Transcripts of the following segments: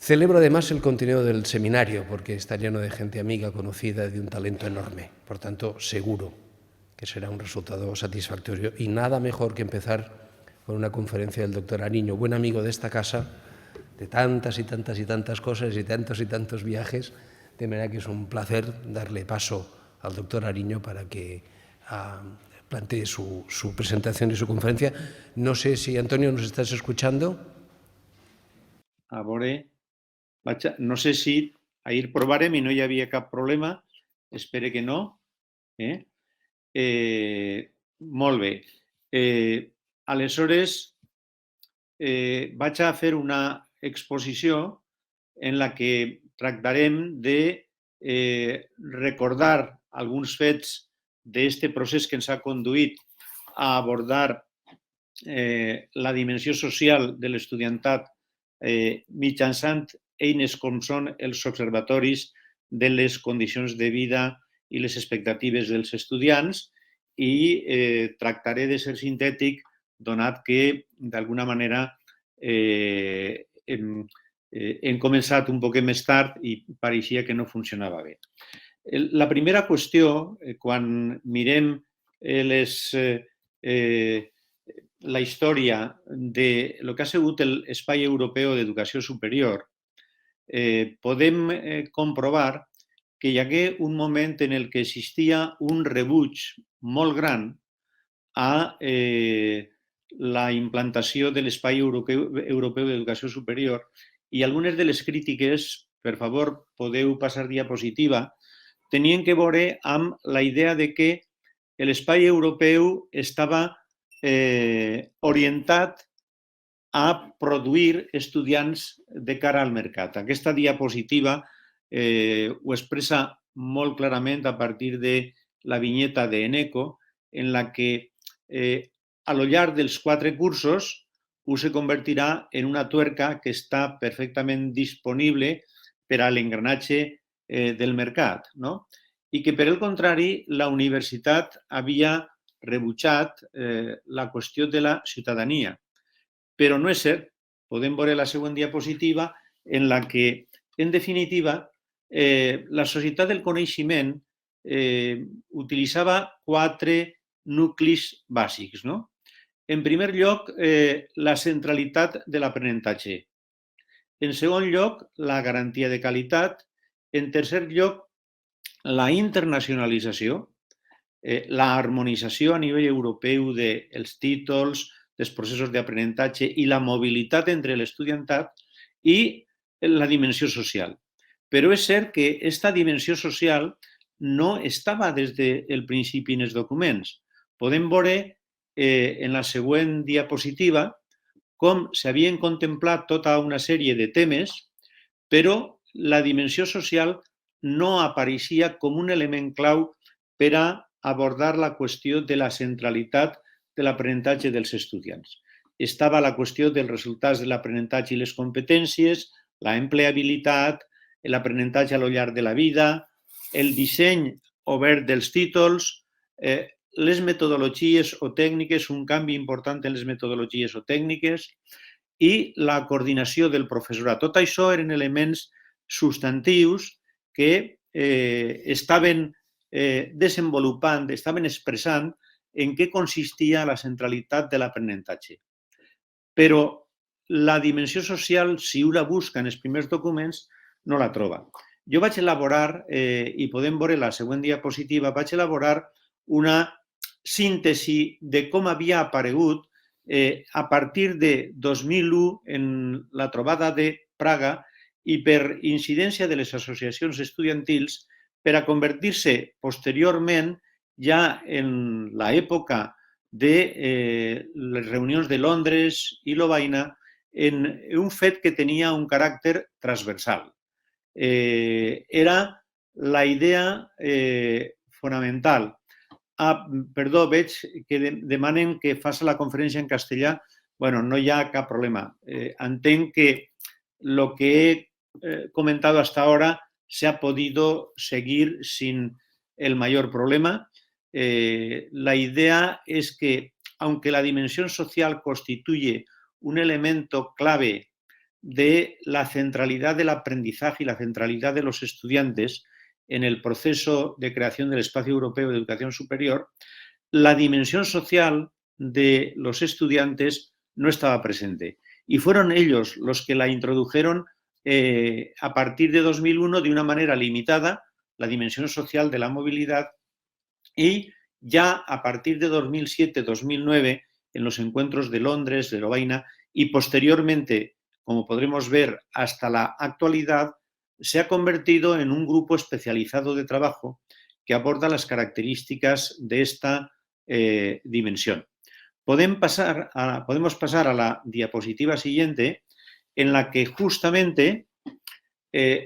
Celebro además el contenido del seminario porque está lleno de gente amiga, conocida, de un talento enorme. Por tanto, seguro que será un resultado satisfactorio. Y nada mejor que empezar con una conferencia del doctor Ariño, buen amigo de esta casa, de tantas y tantas y tantas cosas y tantos viajes. De manera que es un placer darle paso al doctor Ariño para que plantee su presentación y su conferencia. No sé si, Antonio, nos estás escuchando. A veure, no sé si ahir provarem i no hi havia cap problema. Espero que no. Molt bé. Aleshores, vaig a fer una exposició en la que tractarem de recordar alguns fets d'aquest procés que ens ha conduït a abordar la dimensió social de l'estudiantat mitjançant eines com són els observatoris de les condicions de vida i les expectatives dels estudiants i tractaré de ser sintètic donat que d'alguna manera hem començat un poquet més tard i pareixia que no funcionava bé. La primera qüestió, quan mirem la història de lo que ha sigut l'Espai Europeu d'Educació Superior, podem comprovar que hi hagué un moment en el que existia un rebuig molt gran a la implantació de l'Espai Europeu d'Educació Superior i algunes de les crítiques, per favor, podeu passar diapositiva, tenien que veure amb la idea de que l'espai europeu estava orientat a produir estudiants de cara al mercat. Aquesta diapositiva ho expressa molt clarament a partir de la vinyeta d'Eneco, en la que a lo llarg dels 4 cursos se convertirà en una tuerca que està perfectament disponible per a l'engranatge del mercat, no? I que, per el contrari, la universitat havia rebutjat la qüestió de la ciutadania. Però no és cert. Podem veure la següent diapositiva en la que, en definitiva, la societat del coneixement utilitzava 4 nuclis bàsics, no? En primer lloc, la centralitat de l'aprenentatge. En segon lloc, la garantia de qualitat. En tercer lloc, la internacionalització, la harmonització a nivell europeu dels títols, dels processos d'aprenentatge i la mobilitat entre l'estudiantat i la dimensió social. Però és cert que aquesta dimensió social no estava des del principi en els documents. Podem veure en la següent diapositiva com s'havien contemplat tota una sèrie de temes, però la dimensió social no apareixia com un element clau per a abordar la qüestió de la centralitat de l'aprenentatge dels estudiants. Estava la qüestió dels resultats de l'aprenentatge i les competències, la empleabilitat, l'aprenentatge a lo llarg de la vida, el disseny obert dels títols, les metodologies o tècniques, un canvi important en les metodologies o tècniques i la coordinació del professorat. Tot això eren elements substantius que estaven desenvolupant, estaven expressant en què consistia la centralitat de l'aprenentatge. Però la dimensió social, si un la busca en els primers documents, no la troba. Jo vaig elaborar, i podem veure la següent diapositiva, vaig elaborar una síntesi de com havia aparegut a partir de 2001 en la trobada de Praga i per incidència de les associacions estudiantils per a convertir-se posteriorment ja en l'època de les reunions de Londres i Lovaina en un fet que tenia un caràcter transversal. Era la idea fonamental. Perdó, veig que demanen que faci la conferència en castellà. Bueno, no hi ha cap problema. Entenc que lo que he comentado hasta ahora se ha podido seguir sin el mayor problema. La idea es que, aunque la dimensión social constituye un elemento clave de la centralidad del aprendizaje y la centralidad de los estudiantes en el proceso de creación del espacio europeo de educación superior, la dimensión social de los estudiantes no estaba presente. Y fueron ellos los que la introdujeron a partir de 2001 de una manera limitada, la dimensión social de la movilidad, y ya a partir de 2007-2009, en los encuentros de Londres, de Lovaina, y posteriormente, como podremos ver, hasta la actualidad, se ha convertido en un grupo especializado de trabajo que aborda las características de esta dimensión. Podemos pasar a la diapositiva siguiente, en la que justamente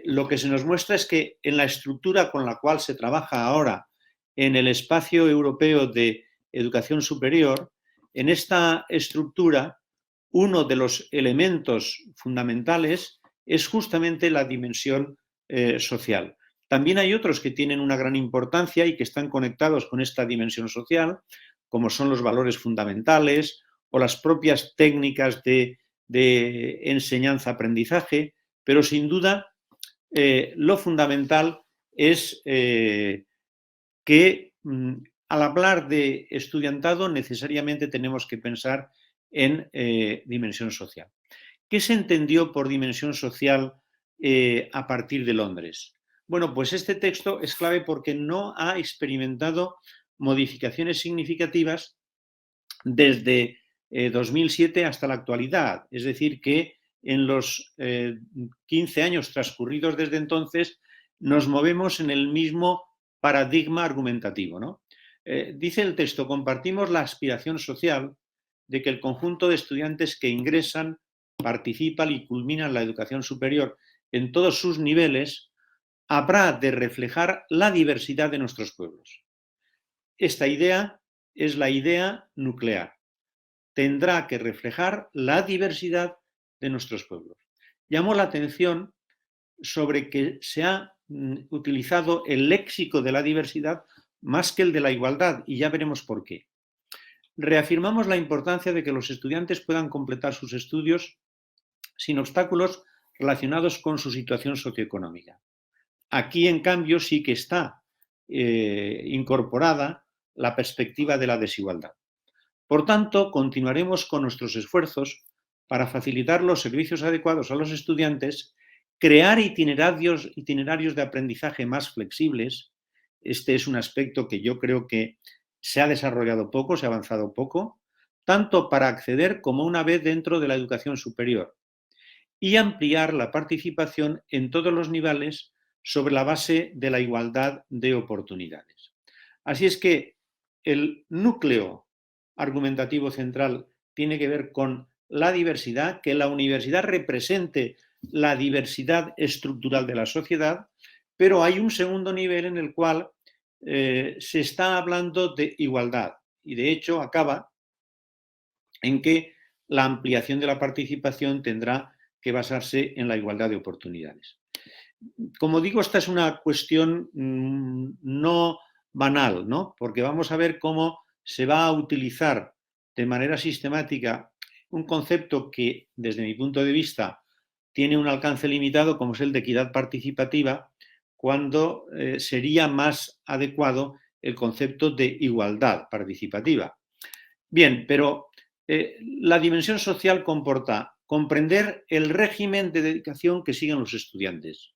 lo que se nos muestra es que en la estructura con la cual se trabaja ahora en el espacio europeo de educación superior, en esta estructura, uno de los elementos fundamentales es justamente la dimensión social. También hay otros que tienen una gran importancia y que están conectados con esta dimensión social, como son los valores fundamentales o las propias técnicas de enseñanza-aprendizaje, pero sin duda lo fundamental es que al hablar de estudiantado necesariamente tenemos que pensar en dimensión social. ¿Qué se entendió por dimensión social a partir de Londres? Bueno, pues este texto es clave porque no ha experimentado modificaciones significativas desde 2007 hasta la actualidad. Es decir, que en los 15 años transcurridos desde entonces nos movemos en el mismo paradigma argumentativo, ¿no? Dice el texto, compartimos la aspiración social de que el conjunto de estudiantes que ingresan, participan y culminan la educación superior en todos sus niveles habrá de reflejar la diversidad de nuestros pueblos. Esta idea es la idea nuclear. Tendrá que reflejar la diversidad de nuestros pueblos. Llamó la atención sobre que se ha utilizado el léxico de la diversidad más que el de la igualdad, y ya veremos por qué. Reafirmamos la importancia de que los estudiantes puedan completar sus estudios sin obstáculos relacionados con su situación socioeconómica. Aquí, en cambio, sí que está incorporada la perspectiva de la desigualdad. Por tanto, continuaremos con nuestros esfuerzos para facilitar los servicios adecuados a los estudiantes, crear itinerarios de aprendizaje más flexibles. Este es un aspecto que yo creo que se ha desarrollado poco, se ha avanzado poco, tanto para acceder como una vez dentro de la educación superior, y ampliar la participación en todos los niveles sobre la base de la igualdad de oportunidades. Así es que el núcleo argumentativo central tiene que ver con la diversidad, que la universidad represente la diversidad estructural de la sociedad, pero hay un segundo nivel en el cual se está hablando de igualdad y de hecho acaba en que la ampliación de la participación tendrá que basarse en la igualdad de oportunidades. Como digo, esta es una cuestión no banal, ¿no? Porque vamos a ver cómo se va a utilizar de manera sistemática un concepto que, desde mi punto de vista, tiene un alcance limitado, como es el de equidad participativa, cuando sería más adecuado el concepto de igualdad participativa. Bien, pero la dimensión social comporta comprender el régimen de dedicación que siguen los estudiantes,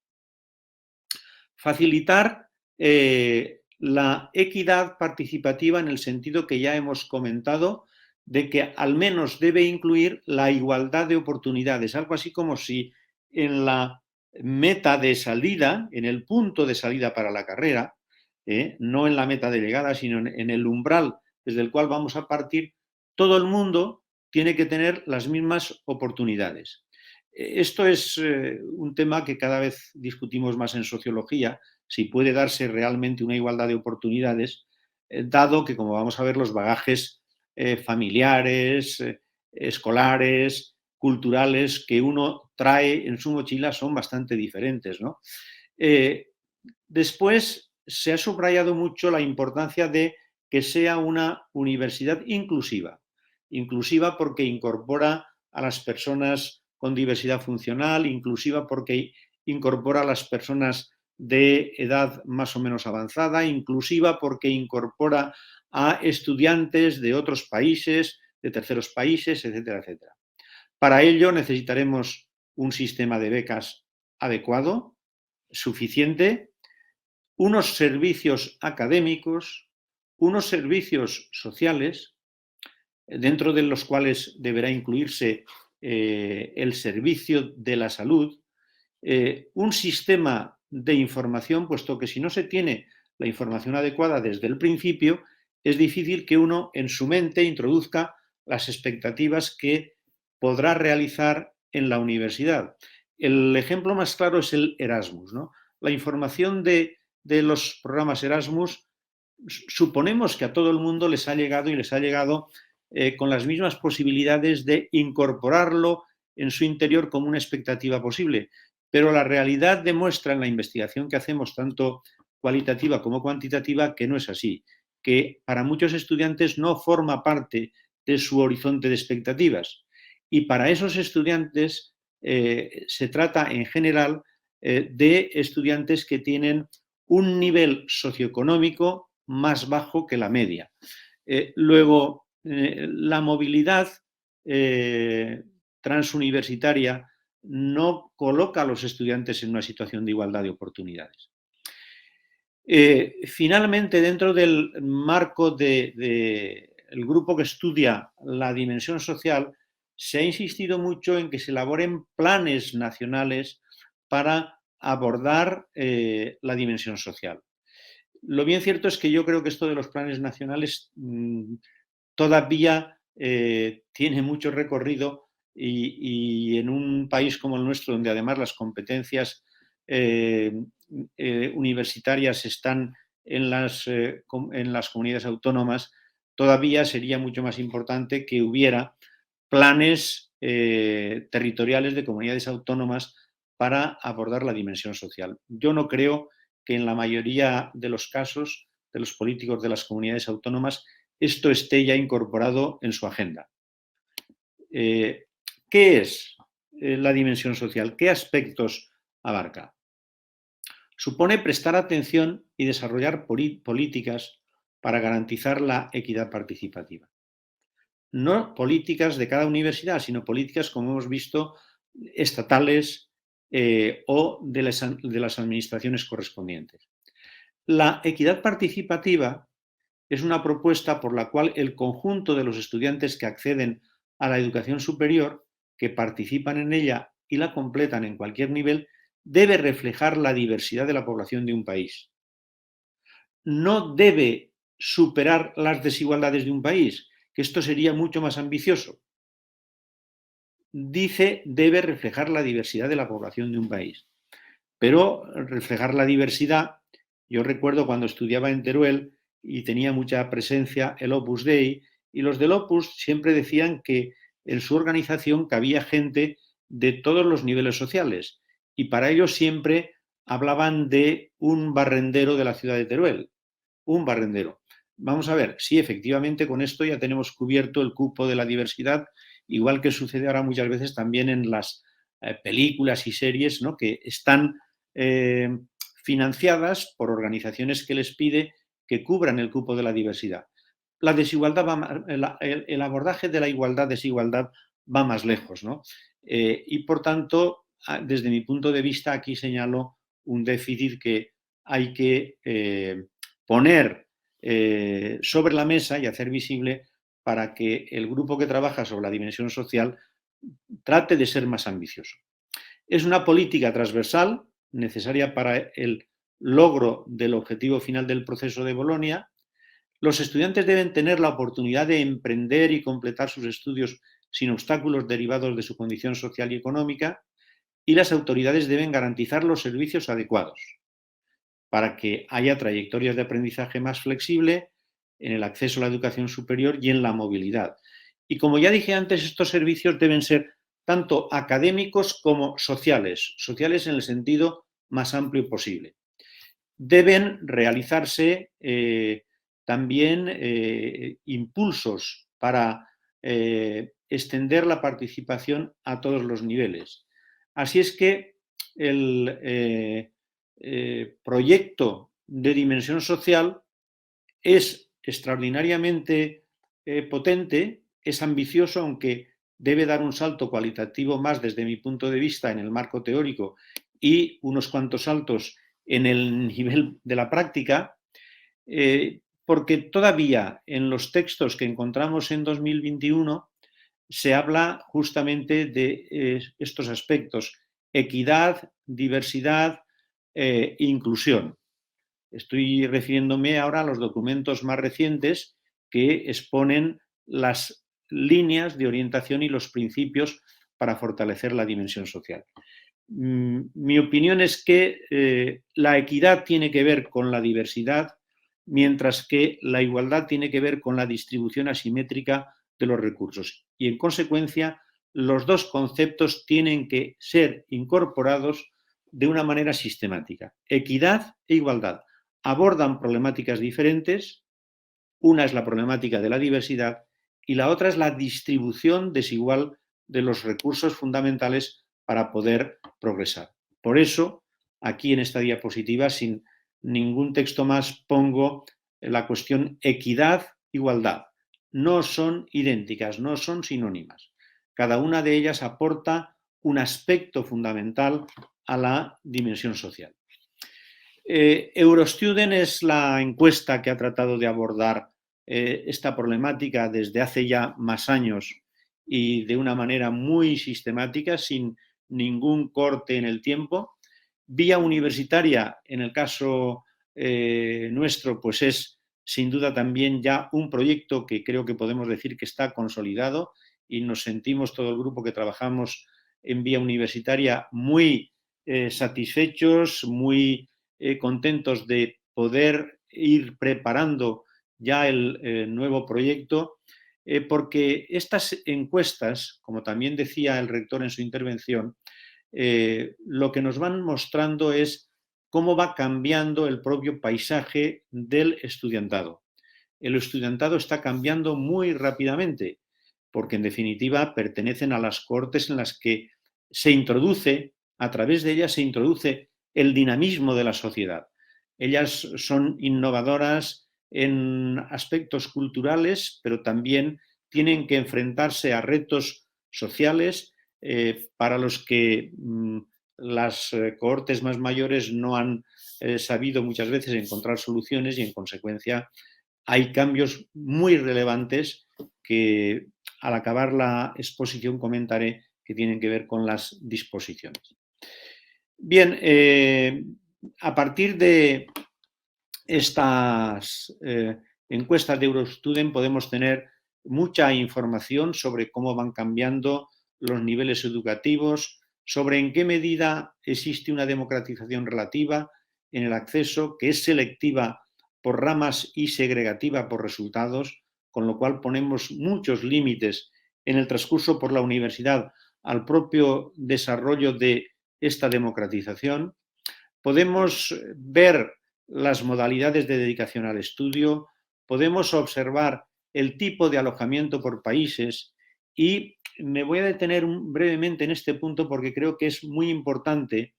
facilitar la equidad participativa en el sentido que ya hemos comentado, de que al menos debe incluir la igualdad de oportunidades, algo así como si en la meta de salida, en el punto de salida para la carrera, no en la meta de llegada, sino en el umbral desde el cual vamos a partir, todo el mundo tiene que tener las mismas oportunidades. Esto es un tema que cada vez discutimos más en sociología, si puede darse realmente una igualdad de oportunidades, dado que, como vamos a ver, los bagajes familiares, escolares, culturales que uno trae en su mochila son bastante diferentes, ¿no? Después se ha subrayado mucho la importancia de que sea una universidad inclusiva. Inclusiva porque incorpora a las personas con diversidad funcional, inclusiva porque incorpora a las personas de edad más o menos avanzada, inclusiva porque incorpora a estudiantes de otros países, de terceros países, etcétera, etcétera. Para ello necesitaremos un sistema de becas adecuado, suficiente, unos servicios académicos, unos servicios sociales, dentro de los cuales deberá incluirse el servicio de la salud, un sistema de información, puesto que si no se tiene la información adecuada desde el principio, es difícil que uno en su mente introduzca las expectativas que podrá realizar en la universidad. El ejemplo más claro es el Erasmus, ¿no? La información de los programas Erasmus, suponemos que a todo el mundo les ha llegado y les ha llegado con las mismas posibilidades de incorporarlo en su interior como una expectativa posible. Pero la realidad demuestra en la investigación que hacemos, tanto cualitativa como cuantitativa, que no es así, que para muchos estudiantes no forma parte de su horizonte de expectativas. Y para esos estudiantes se trata en general de estudiantes que tienen un nivel socioeconómico más bajo que la media. Luego, la movilidad transuniversitaria no coloca a los estudiantes en una situación de igualdad de oportunidades. Finalmente, dentro del marco del grupo que estudia la dimensión social, se ha insistido mucho en que se elaboren planes nacionales para abordar la dimensión social. Lo bien cierto es que yo creo que esto de los planes nacionales todavía tiene mucho recorrido y en un país como el nuestro, donde además las competencias universitarias están en las comunidades autónomas, todavía sería mucho más importante que hubiera planes territoriales de comunidades autónomas para abordar la dimensión social. Yo no creo que en la mayoría de los casos de los políticos de las comunidades autónomas esto esté ya incorporado en su agenda. ¿Qué es la dimensión social? ¿Qué aspectos abarca? Supone prestar atención y desarrollar políticas para garantizar la equidad participativa. No políticas de cada universidad, sino políticas, como hemos visto, estatales o de las administraciones correspondientes. La equidad participativa es una propuesta por la cual el conjunto de los estudiantes que acceden a la educación superior, que participan en ella y la completan en cualquier nivel, debe reflejar la diversidad de la población de un país. No debe superar las desigualdades de un país, que esto sería mucho más ambicioso. Dice, debe reflejar la diversidad de la población de un país. Pero reflejar la diversidad, yo recuerdo cuando estudiaba en Teruel y tenía mucha presencia el Opus Dei, y los del Opus siempre decían que en su organización cabía gente de todos los niveles sociales, y para ellos siempre hablaban de un barrendero de la ciudad de Teruel, un barrendero. Vamos a ver, sí, efectivamente con esto ya tenemos cubierto el cupo de la diversidad, igual que sucede ahora muchas veces también en las películas y series, ¿no?, que están financiadas por organizaciones que les pide que cubran el cupo de la diversidad. La desigualdad el abordaje de la igualdad-desigualdad va más lejos, ¿no? Y por tanto, desde mi punto de vista, aquí señalo un déficit que hay que poner sobre la mesa y hacer visible para que el grupo que trabaja sobre la dimensión social trate de ser más ambicioso. Es una política transversal necesaria para el logro del objetivo final del proceso de Bolonia. Los estudiantes deben tener la oportunidad de emprender y completar sus estudios sin obstáculos derivados de su condición social y económica, y las autoridades deben garantizar los servicios adecuados para que haya trayectorias de aprendizaje más flexible en el acceso a la educación superior y en la movilidad. Y como ya dije antes, estos servicios deben ser tanto académicos como sociales, sociales en el sentido más amplio posible. Deben realizarse también impulsos para extender la participación a todos los niveles. Así es que el proyecto de dimensión social es extraordinariamente potente, es ambicioso, aunque debe dar un salto cualitativo más desde mi punto de vista en el marco teórico y unos cuantos saltos en el nivel de la práctica, porque todavía en los textos que encontramos en 2021 se habla justamente de estos aspectos: equidad, diversidad e inclusión. Estoy refiriéndome ahora a los documentos más recientes que exponen las líneas de orientación y los principios para fortalecer la dimensión social. Mi opinión es que la equidad tiene que ver con la diversidad, mientras que la igualdad tiene que ver con la distribución asimétrica de los recursos. Y en consecuencia, los dos conceptos tienen que ser incorporados de una manera sistemática. Equidad e igualdad abordan problemáticas diferentes. Una es la problemática de la diversidad y la otra es la distribución desigual de los recursos fundamentales para poder progresar. Por eso, aquí en esta diapositiva, sin ningún texto más, pongo la cuestión equidad-igualdad. No son idénticas, no son sinónimas. Cada una de ellas aporta un aspecto fundamental a la dimensión social. Eurostudent es la encuesta que ha tratado de abordar esta problemática desde hace ya más años y de una manera muy sistemática, sin ningún corte en el tiempo. Vía universitaria, en el caso nuestro, pues es sin duda también ya un proyecto que creo que podemos decir que está consolidado y nos sentimos, todo el grupo que trabajamos en vía universitaria, muy satisfechos, muy contentos de poder ir preparando ya el nuevo proyecto, porque estas encuestas, como también decía el rector en su intervención, lo que nos van mostrando es cómo va cambiando el propio paisaje del estudiantado. El estudiantado está cambiando muy rápidamente, porque en definitiva pertenecen a las cohortes en las que se introduce, a través de ellas se introduce el dinamismo de la sociedad. Ellas son innovadoras en aspectos culturales, pero también tienen que enfrentarse a retos sociales para los que las cohortes más mayores no han sabido muchas veces encontrar soluciones, y en consecuencia hay cambios muy relevantes que al acabar la exposición comentaré, que tienen que ver con las disposiciones. Bien, a partir de estas encuestas de Eurostudent podemos tener mucha información sobre cómo van cambiando los niveles educativos, sobre en qué medida existe una democratización relativa en el acceso, que es selectiva por ramas y segregativa por resultados, con lo cual ponemos muchos límites en el transcurso por la universidad al propio desarrollo de esta democratización. Podemos ver las modalidades de dedicación al estudio, podemos observar el tipo de alojamiento por países, y me voy a detener brevemente en este punto porque creo que es muy importante,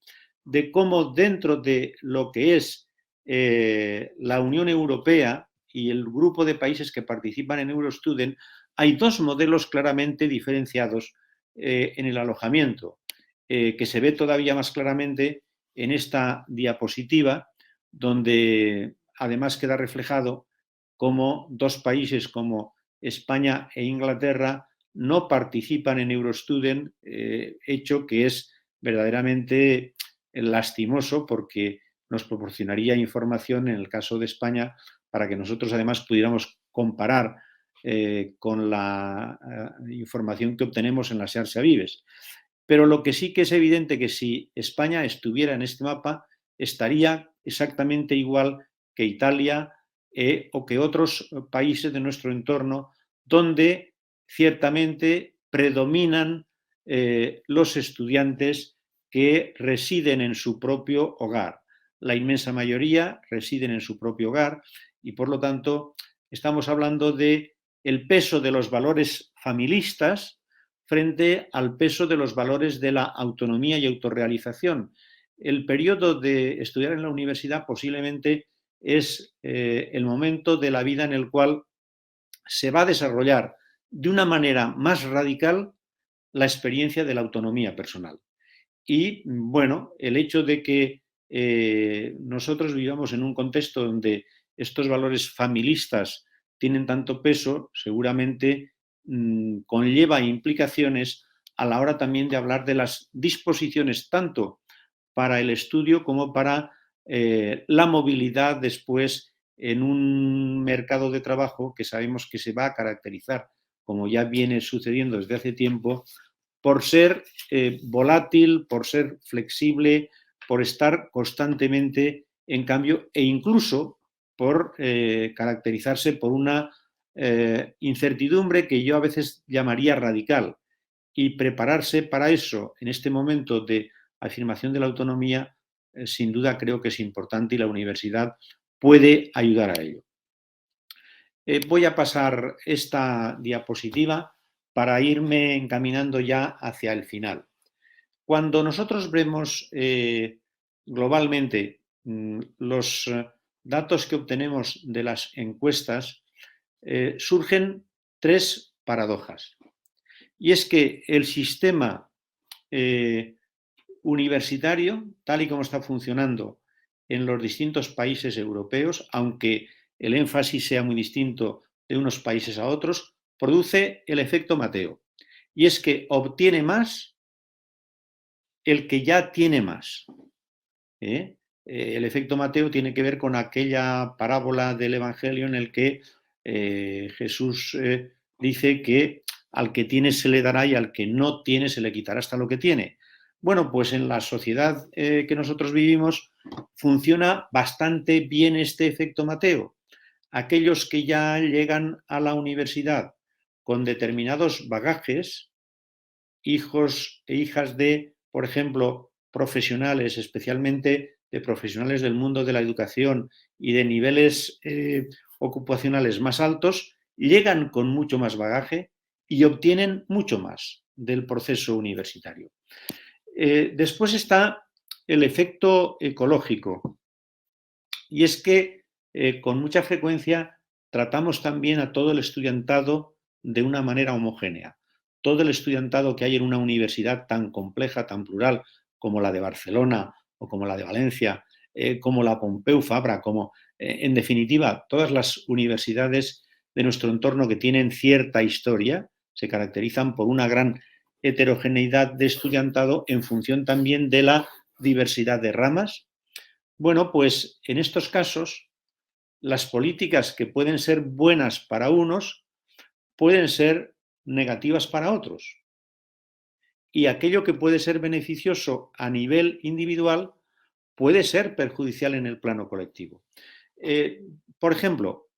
de cómo dentro de lo que es la Unión Europea y el grupo de países que participan en Eurostudent, hay dos modelos claramente diferenciados en el alojamiento, que se ve todavía más claramente en esta diapositiva, donde además queda reflejado cómo dos países como España e Inglaterra no participan en Eurostudent, hecho que es verdaderamente lastimoso porque nos proporcionaría información en el caso de España para que nosotros además pudiéramos comparar con la información que obtenemos en la Xarxa Vives. Pero lo que sí que es evidente que si España estuviera en este mapa, estaría exactamente igual que Italia o que otros países de nuestro entorno, donde ciertamente predominan los estudiantes que residen en su propio hogar. La inmensa mayoría residen en su propio hogar y, por lo tanto, estamos hablando de el peso de los valores familistas frente al peso de los valores de la autonomía y autorrealización. El periodo de estudiar en la universidad posiblemente es el momento de la vida en el cual se va a desarrollar de una manera más radical la experiencia de la autonomía personal. Y bueno, el hecho de que nosotros vivamos en un contexto donde estos valores familistas tienen tanto peso, seguramente conlleva implicaciones a la hora también de hablar de las disposiciones tanto para el estudio como para la movilidad después en un mercado de trabajo que sabemos que se va a caracterizar, como ya viene sucediendo desde hace tiempo, por ser volátil, por ser flexible, por estar constantemente en cambio e incluso por caracterizarse por una incertidumbre que yo a veces llamaría radical. Y prepararse para eso en este momento de afirmación de la autonomía, sin duda creo que es importante y la universidad puede ayudar a ello. Voy a pasar esta diapositiva para irme encaminando ya hacia el final. Cuando nosotros vemos globalmente los datos que obtenemos de las encuestas, surgen tres paradojas. Y es que el sistema universitario, tal y como está funcionando en los distintos países europeos, aunque el énfasis sea muy distinto de unos países a otros, produce el efecto Mateo. Y es que obtiene más el que ya tiene más. El efecto Mateo tiene que ver con aquella parábola del Evangelio en el que Jesús dice que al que tiene se le dará y al que no tiene se le quitará hasta lo que tiene. Bueno, pues en la sociedad que nosotros vivimos funciona bastante bien este efecto Mateo. Aquellos que ya llegan a la universidad con determinados bagajes, hijos e hijas de, por ejemplo, profesionales, especialmente de profesionales del mundo de la educación y de niveles ocupacionales más altos, llegan con mucho más bagaje y obtienen mucho más del proceso universitario. Después está el efecto ecológico, y es que con mucha frecuencia tratamos también a todo el estudiantado de una manera homogénea. Todo el estudiantado que hay en una universidad tan compleja, tan plural, como la de Barcelona o como la de Valencia, como la Pompeu Fabra, como en definitiva todas las universidades de nuestro entorno que tienen cierta historia, se caracterizan por una gran heterogeneidad de estudiantado en función también de la diversidad de ramas. Bueno, pues en estos casos, las políticas que pueden ser buenas para unos pueden ser negativas para otros. Y aquello que puede ser beneficioso a nivel individual puede ser perjudicial en el plano colectivo. Por ejemplo,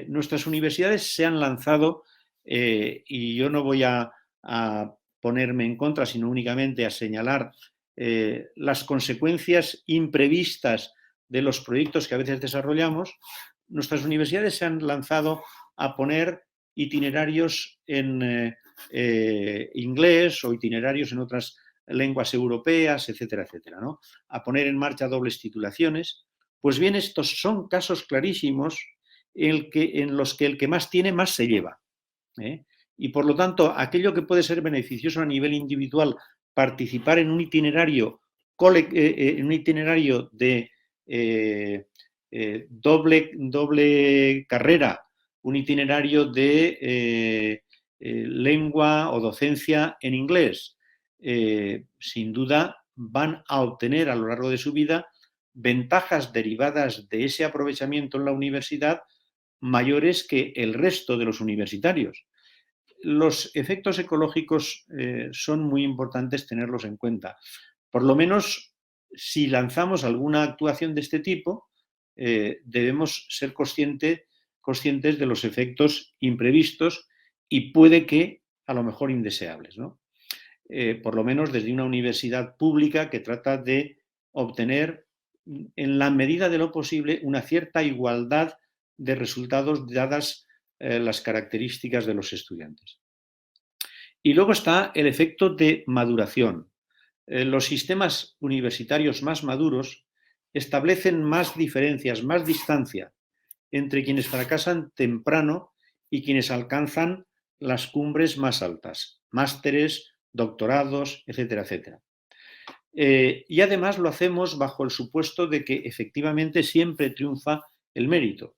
nuestras universidades se han lanzado, y yo no voy a ponerme en contra, sino únicamente a señalar las consecuencias imprevistas de los proyectos que a veces desarrollamos. Nuestras universidades se han lanzado a poner itinerarios en inglés o itinerarios en otras lenguas europeas, etcétera, etcétera, ¿no? A poner en marcha dobles titulaciones. Pues bien, estos son casos clarísimos en los que el que más tiene, más se lleva. Y por lo tanto, aquello que puede ser beneficioso a nivel individual, participar en un itinerario de doble carrera, un itinerario de lengua o docencia en inglés, sin duda van a obtener a lo largo de su vida ventajas derivadas de ese aprovechamiento en la universidad mayores que el resto de los universitarios. Los efectos ecológicos son muy importantes tenerlos en cuenta. Por lo menos, si lanzamos alguna actuación de este tipo, debemos ser conscientes de los efectos imprevistos y puede que, a lo mejor, indeseables, ¿no? Por lo menos desde una universidad pública que trata de obtener, en la medida de lo posible, una cierta igualdad de resultados dadas las características de los estudiantes. Y luego está el efecto de maduración. Los sistemas universitarios más maduros establecen más diferencias, más distancia entre quienes fracasan temprano y quienes alcanzan las cumbres más altas, másteres, doctorados, etcétera, etcétera. Y además lo hacemos bajo el supuesto de que efectivamente siempre triunfa el mérito.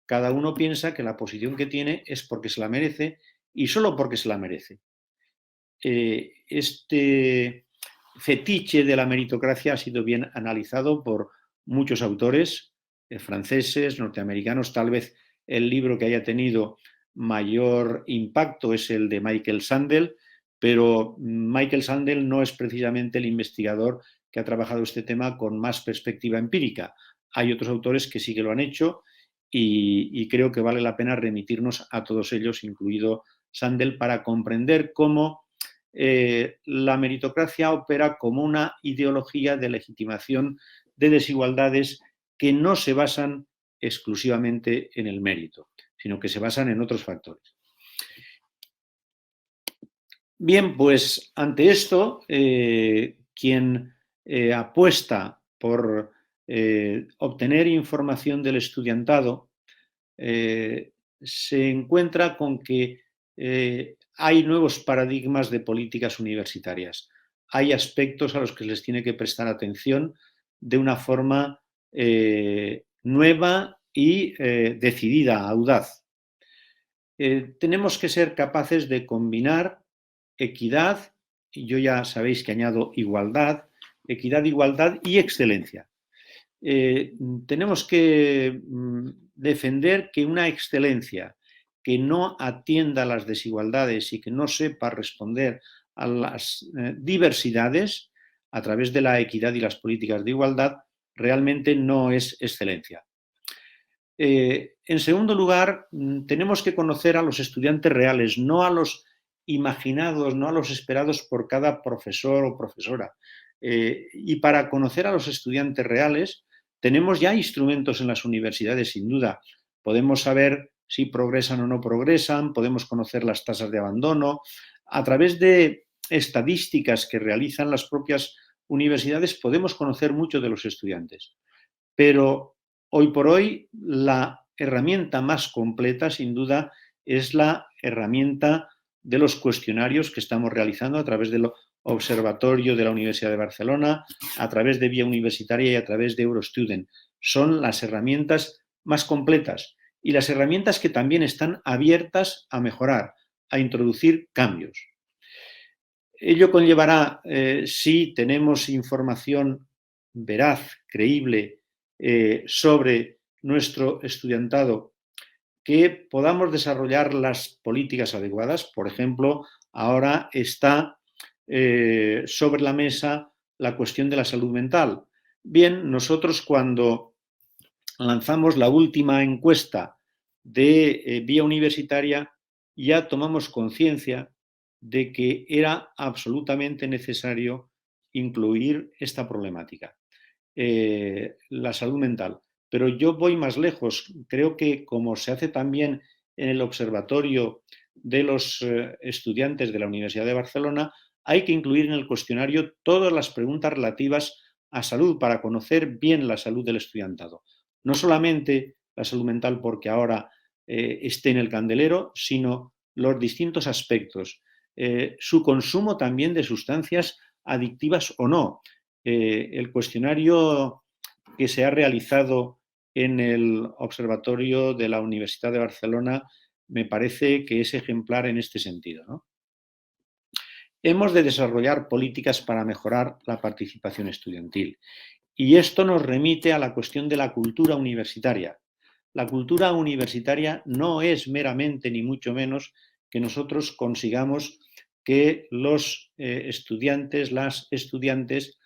Cada uno piensa que la posición que tiene es porque se la merece y solo porque se la merece. Este fetiche de la meritocracia ha sido bien analizado por muchos autores franceses, norteamericanos. Tal vez el libro que haya tenido mayor impacto es el de Michael Sandel, pero Michael Sandel no es precisamente el investigador que ha trabajado este tema con más perspectiva empírica. Hay otros autores que sí que lo han hecho y creo que vale la pena remitirnos a todos ellos, incluido Sandel, para comprender cómo la meritocracia opera como una ideología de legitimación de desigualdades que no se basan exclusivamente en el mérito, sino que se basan en otros factores. Bien, pues ante esto, quien apuesta por obtener información del estudiantado se encuentra con que hay nuevos paradigmas de políticas universitarias. Hay aspectos a los que les tiene que prestar atención de una forma nueva y decidida, audaz. Tenemos que ser capaces de combinar equidad, y yo ya sabéis que añado igualdad, equidad, igualdad y excelencia. Tenemos que defender que una excelencia que no atienda a las desigualdades y que no sepa responder a las diversidades a través de la equidad y las políticas de igualdad realmente no es excelencia. En segundo lugar, tenemos que conocer a los estudiantes reales, no a los imaginados, no a los esperados por cada profesor o profesora. Y para conocer a los estudiantes reales, tenemos ya instrumentos en las universidades, sin duda. Podemos saber si progresan o no progresan, podemos conocer las tasas de abandono. A través de estadísticas que realizan las propias universidades podemos conocer mucho de los estudiantes. Pero hoy por hoy la herramienta más completa, sin duda, es la herramienta de los cuestionarios que estamos realizando a través del Observatorio de la Universidad de Barcelona, a través de Vía Universitaria y a través de Eurostudent. Son las herramientas más completas y las herramientas que también están abiertas a mejorar, a introducir cambios. Ello conllevará, si tenemos información veraz, creíble, sobre nuestro estudiantado, que podamos desarrollar las políticas adecuadas. Por ejemplo, ahora está sobre la mesa la cuestión de la salud mental. Bien, nosotros cuando lanzamos la última encuesta de Vía Universitaria ya tomamos conciencia de que era absolutamente necesario incluir esta problemática, la salud mental. Pero yo voy más lejos. Creo que, como se hace también en el observatorio de los estudiantes de la Universidad de Barcelona, hay que incluir en el cuestionario todas las preguntas relativas a salud para conocer bien la salud del estudiantado. No solamente la salud mental porque ahora esté en el candelero, sino los distintos aspectos. Su consumo también de sustancias adictivas o no. El cuestionario que se ha realizado en el Observatorio de la Universidad de Barcelona me parece que es ejemplar en este sentido, ¿no? Hemos de desarrollar políticas para mejorar la participación estudiantil. Y esto nos remite a la cuestión de la cultura universitaria. La cultura universitaria no es meramente, ni mucho menos, que nosotros consigamos que los estudiantes, las estudiantes,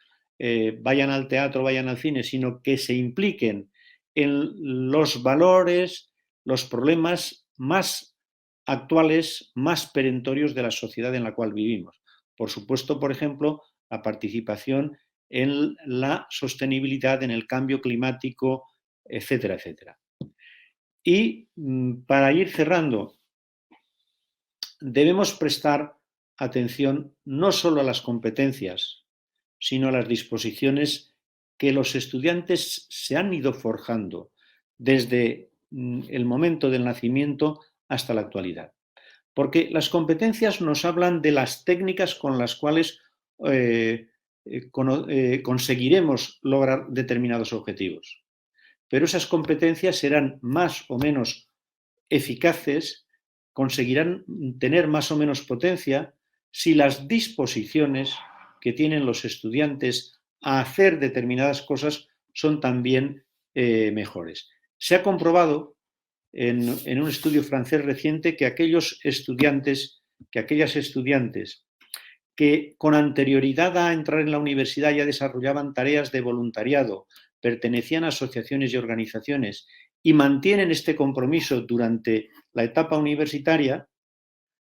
vayan al teatro, vayan al cine, sino que se impliquen en los valores, los problemas más actuales, más perentorios de la sociedad en la cual vivimos. Por supuesto, por ejemplo, la participación en la sostenibilidad, en el cambio climático, etcétera, etcétera. Y para ir cerrando, debemos prestar atención no solo a las competencias, sino a las disposiciones que los estudiantes se han ido forjando desde el momento del nacimiento hasta la actualidad. Porque las competencias nos hablan de las técnicas con las cuales conseguiremos lograr determinados objetivos. Pero esas competencias serán más o menos eficaces, conseguirán tener más o menos potencia si las disposiciones que tienen los estudiantes a hacer determinadas cosas son también mejores. Se ha comprobado en un estudio francés reciente que aquellas estudiantes que con anterioridad a entrar en la universidad ya desarrollaban tareas de voluntariado, pertenecían a asociaciones y organizaciones y mantienen este compromiso durante la etapa universitaria,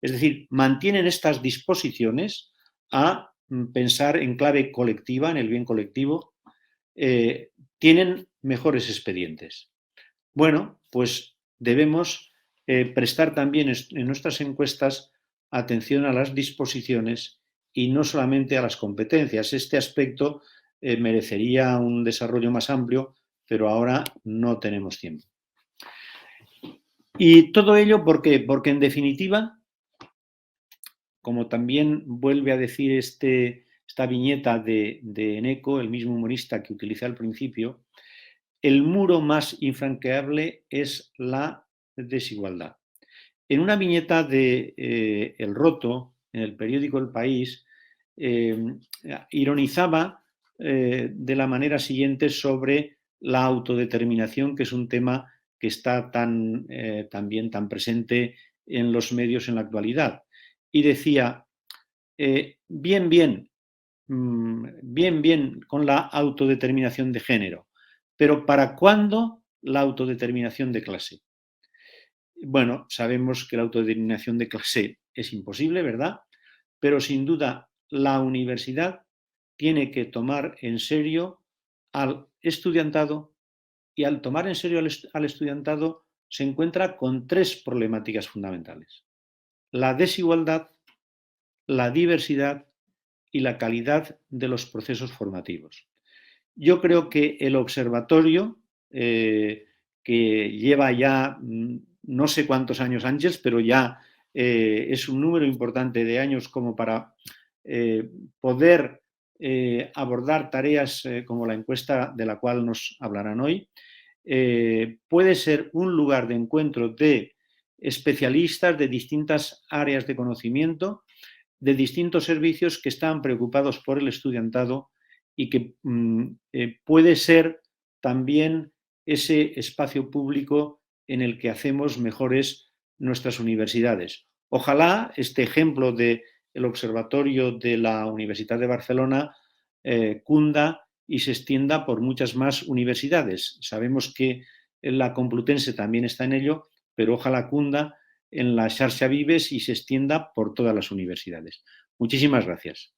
es decir, mantienen estas disposiciones a pensar en clave colectiva, en el bien colectivo, tienen mejores expedientes. Bueno, pues debemos prestar también en nuestras encuestas atención a las disposiciones y no solamente a las competencias. Este aspecto merecería un desarrollo más amplio, pero ahora no tenemos tiempo. Y todo ello porque en definitiva, como también vuelve a decir esta viñeta de Eneco, el mismo humorista que utilicé al principio, el muro más infranqueable es la desigualdad. En una viñeta de El Roto, en el periódico El País, ironizaba de la manera siguiente sobre la autodeterminación, que es un tema que está también tan presente en los medios en la actualidad. Y decía, bien con la autodeterminación de género, pero ¿para cuándo la autodeterminación de clase? Bueno, sabemos que la autodeterminación de clase es imposible, ¿verdad? Pero sin duda la universidad tiene que tomar en serio al estudiantado y al tomar en serio al estudiantado se encuentra con tres problemáticas fundamentales: la desigualdad, la diversidad y la calidad de los procesos formativos. Yo creo que el observatorio, que lleva ya no sé cuántos años, Ángels, pero ya es un número importante de años como para poder abordar tareas como la encuesta de la cual nos hablarán hoy, puede ser un lugar de encuentro de especialistas de distintas áreas de conocimiento, de distintos servicios que están preocupados por el estudiantado y que puede ser también ese espacio público en el que hacemos mejores nuestras universidades. Ojalá este ejemplo del observatorio de la Universidad de Barcelona cunda y se extienda por muchas más universidades. Sabemos que la Complutense también está en ello, pero ojalá cunda en la Xarxa Vives y se extienda por todas las universidades. Muchísimas gracias.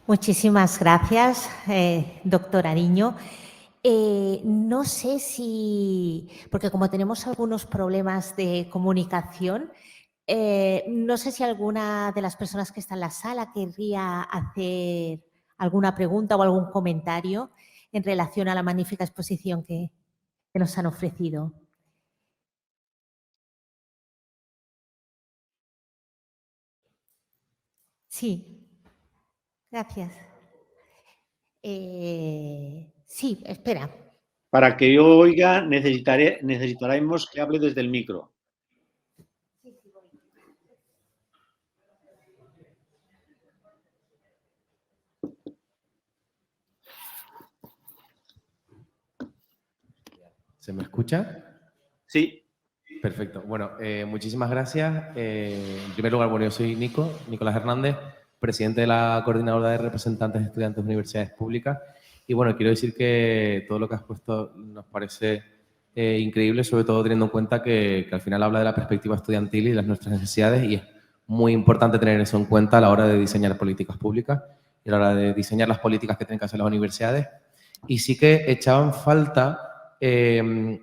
Muchísimas gracias, doctor Ariño. No sé si, porque como tenemos algunos problemas de comunicación, no sé si alguna de las personas que está en la sala querría hacer alguna pregunta o algún comentario en relación a la magnífica exposición que nos han ofrecido. Sí, gracias. Sí, espera. Para que yo oiga, necesitaremos que hable desde el micro. ¿Se me escucha? Sí. Perfecto. Bueno, muchísimas gracias. En primer lugar, bueno, yo soy Nicolás Hernández, presidente de la Coordinadora de Representantes de Estudiantes de Universidades Públicas. Y bueno, quiero decir que todo lo que has puesto nos parece increíble, sobre todo teniendo en cuenta que al final habla de la perspectiva estudiantil y de nuestras necesidades, y es muy importante tener eso en cuenta a la hora de diseñar políticas públicas y a la hora de diseñar las políticas que tienen que hacer las universidades. Y sí que echaban falta el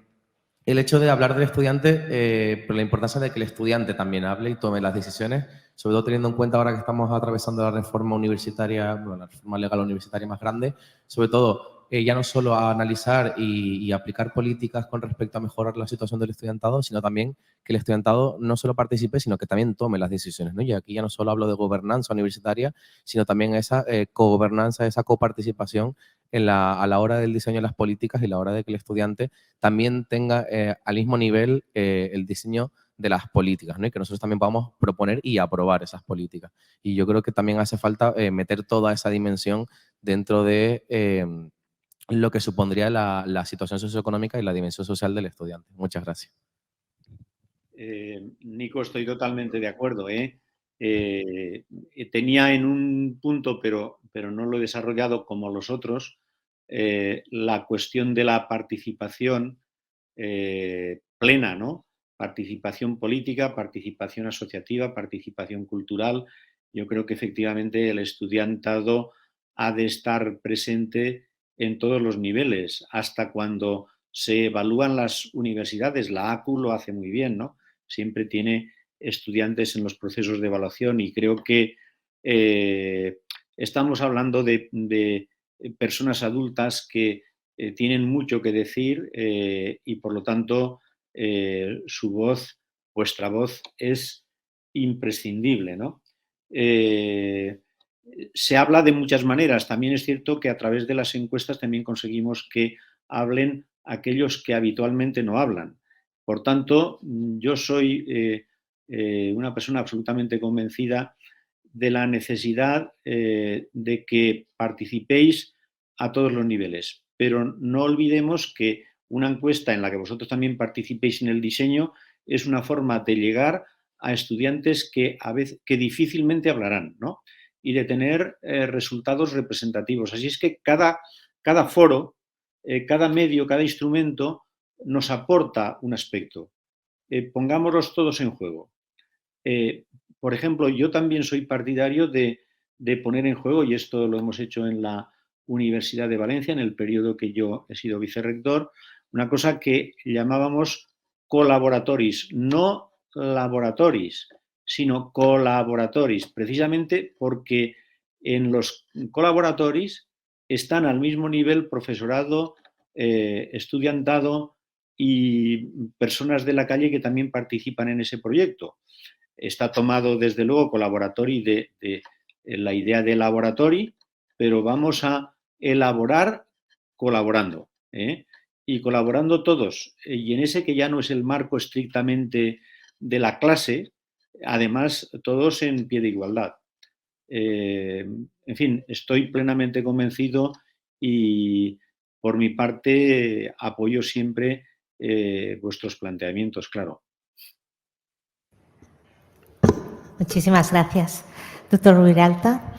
hecho de hablar del estudiante, pero la importancia de que el estudiante también hable y tome las decisiones, sobre todo teniendo en cuenta ahora que estamos atravesando la reforma universitaria, bueno, la reforma legal universitaria más grande, sobre todo ya no solo a analizar y aplicar políticas con respecto a mejorar la situación del estudiantado, sino también que el estudiantado no solo participe, sino que también tome las decisiones, ¿no? Y aquí ya no solo hablo de gobernanza universitaria, sino también esa cogobernanza, esa coparticipación a la hora del diseño de las políticas y a la hora de que el estudiante también tenga al mismo nivel el diseño de las políticas, ¿no? Y que nosotros también podamos proponer y aprobar esas políticas. Y yo creo que también hace falta meter toda esa dimensión dentro de lo que supondría la situación socioeconómica y la dimensión social del estudiante. Muchas gracias. Nico, estoy totalmente de acuerdo. Tenía en un punto, pero no lo he desarrollado como los otros, la cuestión de la participación plena, ¿no? Participación política, participación asociativa, participación cultural. Yo creo que efectivamente el estudiantado ha de estar presente en todos los niveles, hasta cuando se evalúan las universidades. La ACU lo hace muy bien, ¿no? Siempre tiene estudiantes en los procesos de evaluación y creo que estamos hablando de personas adultas que tienen mucho que decir y por lo tanto su voz, vuestra voz, es imprescindible, ¿no? Se habla de muchas maneras. También es cierto que a través de las encuestas también conseguimos que hablen aquellos que habitualmente no hablan. Por tanto, yo soy una persona absolutamente convencida de la necesidad de que participéis a todos los niveles. Pero no olvidemos que una encuesta en la que vosotros también participéis en el diseño es una forma de llegar a estudiantes que difícilmente hablarán, ¿no? Y de tener resultados representativos. Así es que cada foro, cada medio, cada instrumento nos aporta un aspecto. Pongámoslos todos en juego. Por ejemplo, yo también soy partidario de poner en juego, y esto lo hemos hecho en la Universidad de Valencia, en el periodo que yo he sido vicerrector, una cosa que llamábamos colaboratoris, no laboratoris, sino colaboratoris, precisamente porque en los colaboratoris están al mismo nivel profesorado, estudiantado y personas de la calle que también participan en ese proyecto. Está tomado, desde luego, colaboratory de la idea de laboratory, pero vamos a elaborar colaborando, y colaborando todos. Y en ese que ya no es el marco estrictamente de la clase, además, todos en pie de igualdad. En fin, estoy plenamente convencido y, por mi parte, apoyo siempre vuestros planteamientos, claro. Muchísimas gracias. Doctor Ruiralta.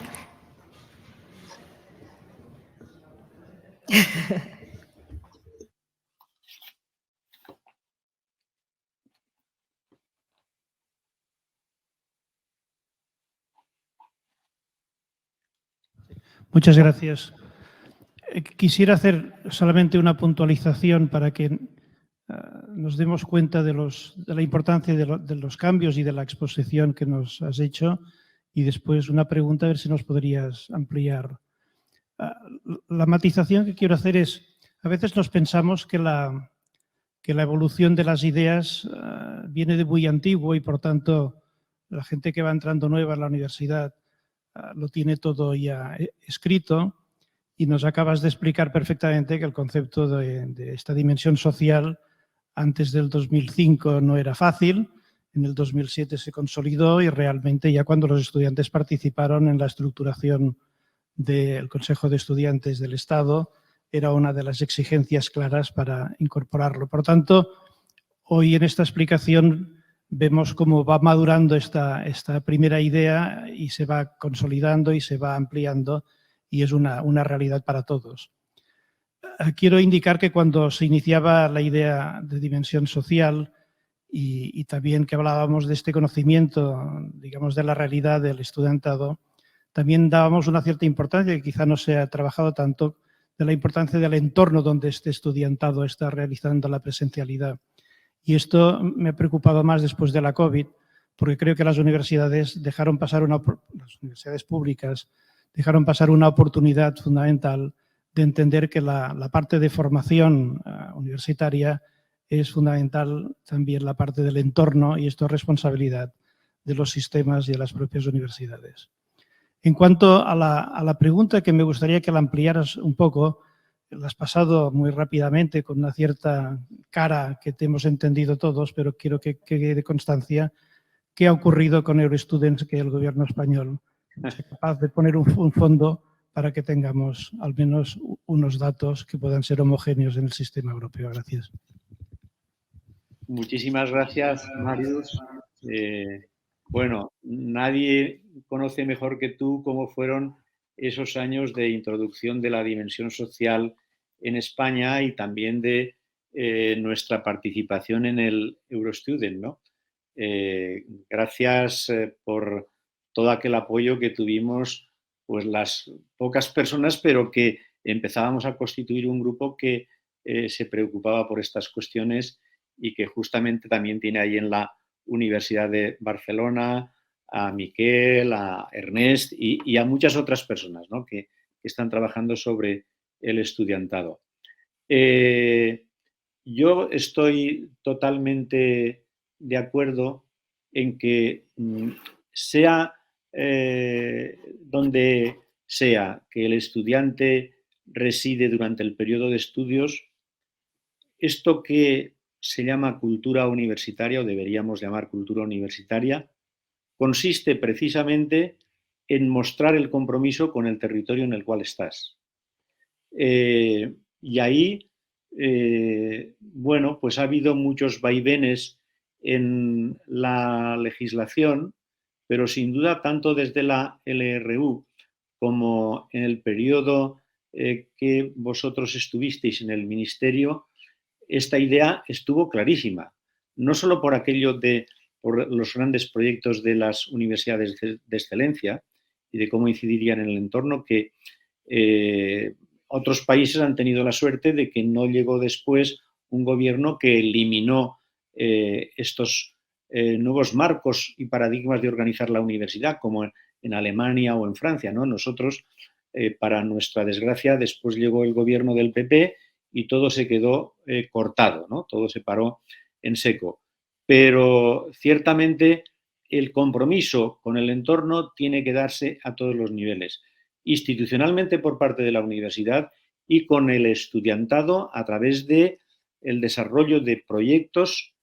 Muchas gracias. Quisiera hacer solamente una puntualización para que nos demos cuenta de la importancia de los cambios y de la exposición que nos has hecho, y después una pregunta, a ver si nos podrías ampliar. La matización que quiero hacer es, a veces nos pensamos que la evolución de las ideas viene de muy antiguo y, por tanto, la gente que va entrando nueva en la universidad lo tiene todo ya escrito, y nos acabas de explicar perfectamente que el concepto de esta dimensión social antes del 2005 no era fácil, en el 2007 se consolidó y realmente ya cuando los estudiantes participaron en la estructuración del Consejo de Estudiantes del Estado era una de las exigencias claras para incorporarlo. Por tanto, hoy en esta explicación vemos cómo va madurando esta primera idea y se va consolidando y se va ampliando, y es una realidad para todos. quiero indicar que cuando se iniciaba la idea de dimensión social y también que hablábamos de este conocimiento, digamos, de la realidad del estudiantado, también dábamos una cierta importancia, que quizá no se ha trabajado tanto, de la importancia del entorno donde este estudiantado está realizando la presencialidad. Y esto me ha preocupado más después de la COVID, porque creo que las universidades las universidades públicas dejaron pasar una oportunidad fundamental de entender que la parte de formación universitaria es fundamental también la parte del entorno, y esto es responsabilidad de los sistemas y de las propias universidades. En cuanto a la pregunta, que me gustaría que la ampliaras un poco, la has pasado muy rápidamente con una cierta cara que te hemos entendido todos, pero quiero que quede constancia. ¿Qué ha ocurrido con Eurostudents, que el gobierno español sea capaz de poner un fondo para que tengamos al menos unos datos que puedan ser homogéneos en el sistema europeo? Gracias. Muchísimas gracias, Marius. Bueno, nadie conoce mejor que tú cómo fueron esos años de introducción de la dimensión social en España y también de nuestra participación en el Eurostudent, ¿no? Gracias por todo aquel apoyo que tuvimos, pues las pocas personas, pero que empezábamos a constituir un grupo que se preocupaba por estas cuestiones y que justamente también tiene ahí en la Universidad de Barcelona a Miquel, a Ernest y a muchas otras personas, ¿no?, que están trabajando sobre el estudiantado. Yo estoy totalmente de acuerdo en que sea donde sea que el estudiante reside durante el periodo de estudios, esto que se llama cultura universitaria, o deberíamos llamar cultura universitaria, consiste precisamente en mostrar el compromiso con el territorio en el cual estás. Y ahí, bueno, pues ha habido muchos vaivenes en la legislación, pero sin duda tanto desde la LRU como en el periodo que vosotros estuvisteis en el ministerio, esta idea estuvo clarísima, no solo por por los grandes proyectos de las universidades de excelencia y de cómo incidirían en el entorno, que otros países han tenido la suerte de que no llegó después un gobierno que eliminó estos nuevos marcos y paradigmas de organizar la universidad, como en Alemania o en Francia, ¿no? Nosotros, para nuestra desgracia, después llegó el gobierno del PP y todo se quedó cortado, ¿no? Todo se paró en seco. Pero ciertamente el compromiso con el entorno tiene que darse a todos los niveles, institucionalmente por parte de la universidad y con el estudiantado a través de el desarrollo de proyectos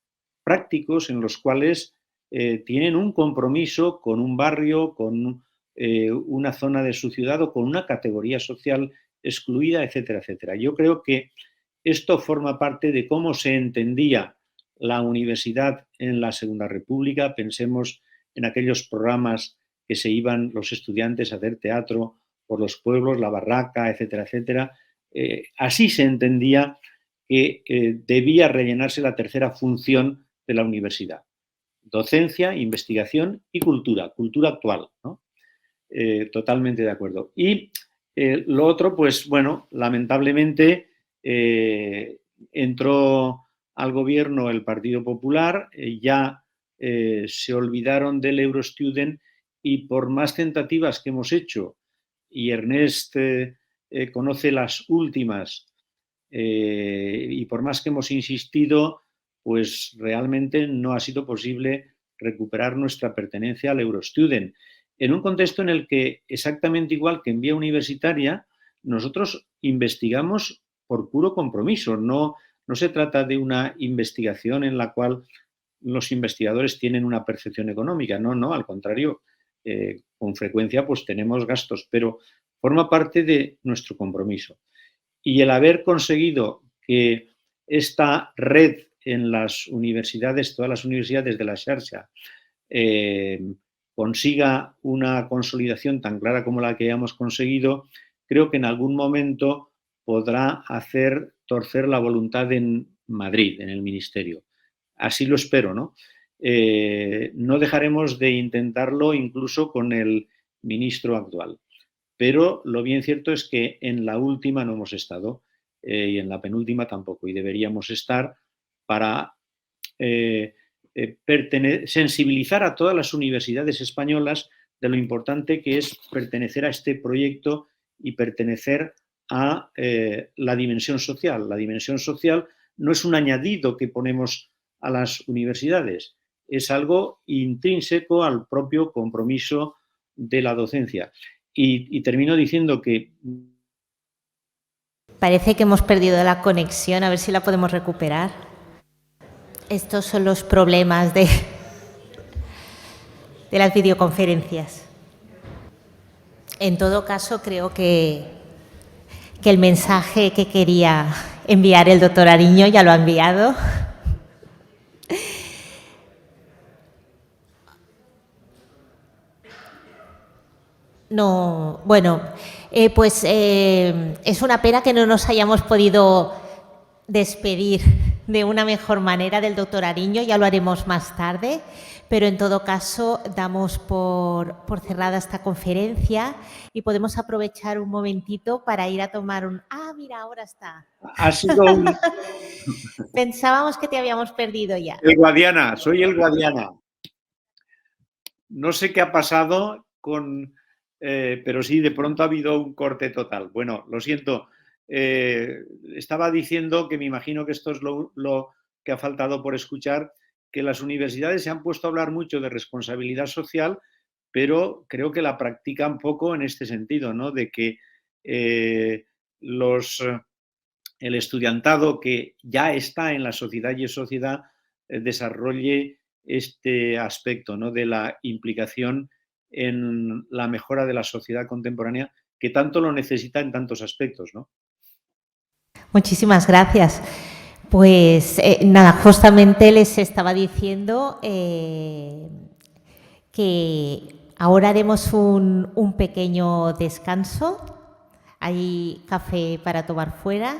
prácticos en los cuales tienen un compromiso con un barrio, con una zona de su ciudad o con una categoría social excluida, etcétera, etcétera. Yo creo que esto forma parte de cómo se entendía la universidad en la Segunda República. Pensemos en aquellos programas que se iban los estudiantes a hacer teatro por los pueblos, la barraca, etcétera, etcétera. Así se entendía que debía rellenarse la tercera función de la universidad: docencia, investigación y cultura actual, ¿no? Totalmente de acuerdo. Y lo otro, pues bueno, lamentablemente entró al gobierno el Partido Popular, ya se olvidaron del Eurostudent y por más tentativas que hemos hecho, y Ernest conoce las últimas, y por más que hemos insistido, pues realmente no ha sido posible recuperar nuestra pertenencia al Eurostudent, en un contexto en el que, exactamente igual que en vía universitaria, nosotros investigamos por puro compromiso. No se trata de una investigación en la cual los investigadores tienen una percepción económica. No, al contrario, con frecuencia pues tenemos gastos, pero forma parte de nuestro compromiso. Y el haber conseguido que esta red en las universidades, todas las universidades de la Xarxa, consiga una consolidación tan clara como la que hemos conseguido, creo que en algún momento podrá hacer torcer la voluntad en Madrid, en el Ministerio. Así lo espero, ¿no? No dejaremos de intentarlo incluso con el ministro actual. Pero lo bien cierto es que en la última no hemos estado y en la penúltima tampoco. Y deberíamos estar para sensibilizar a todas las universidades españolas de lo importante que es pertenecer a este proyecto y pertenecer a la dimensión social. La dimensión social no es un añadido que ponemos a las universidades, es algo intrínseco al propio compromiso de la docencia. Y termino diciendo que... Parece que hemos perdido la conexión, a ver si la podemos recuperar. Estos son los problemas de las videoconferencias. En todo caso, creo que el mensaje que quería enviar el doctor Ariño ya lo ha enviado. No, bueno, pues es una pena que no nos hayamos podido despedir de una mejor manera del doctor Ariño, ya lo haremos más tarde, pero en todo caso damos por cerrada esta conferencia y podemos aprovechar un momentito para ir a tomar un... Ah, mira, ahora está. Ha sido un... Pensábamos que te habíamos perdido ya. El Guadiana, soy el Guadiana. No sé qué ha pasado con... pero sí, de pronto ha habido un corte total. Bueno, lo siento. Estaba diciendo que me imagino que esto es lo que ha faltado por escuchar, que las universidades se han puesto a hablar mucho de responsabilidad social, pero creo que la practican poco en este sentido, ¿no? De que el estudiantado que ya está en la sociedad y es sociedad desarrolle este aspecto, ¿no? De la implicación en la mejora de la sociedad contemporánea, que tanto lo necesita en tantos aspectos, ¿no? Muchísimas gracias. Pues nada, justamente les estaba diciendo que ahora haremos un pequeño descanso. Hay café para tomar fuera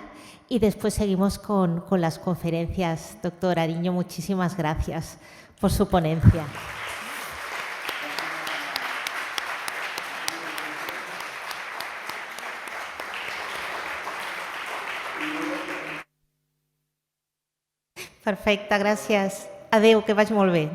y después seguimos con las conferencias. Doctor Ariño, muchísimas gracias por su ponencia. Perfecte, gràcies. Adéu, que vaig molt bé.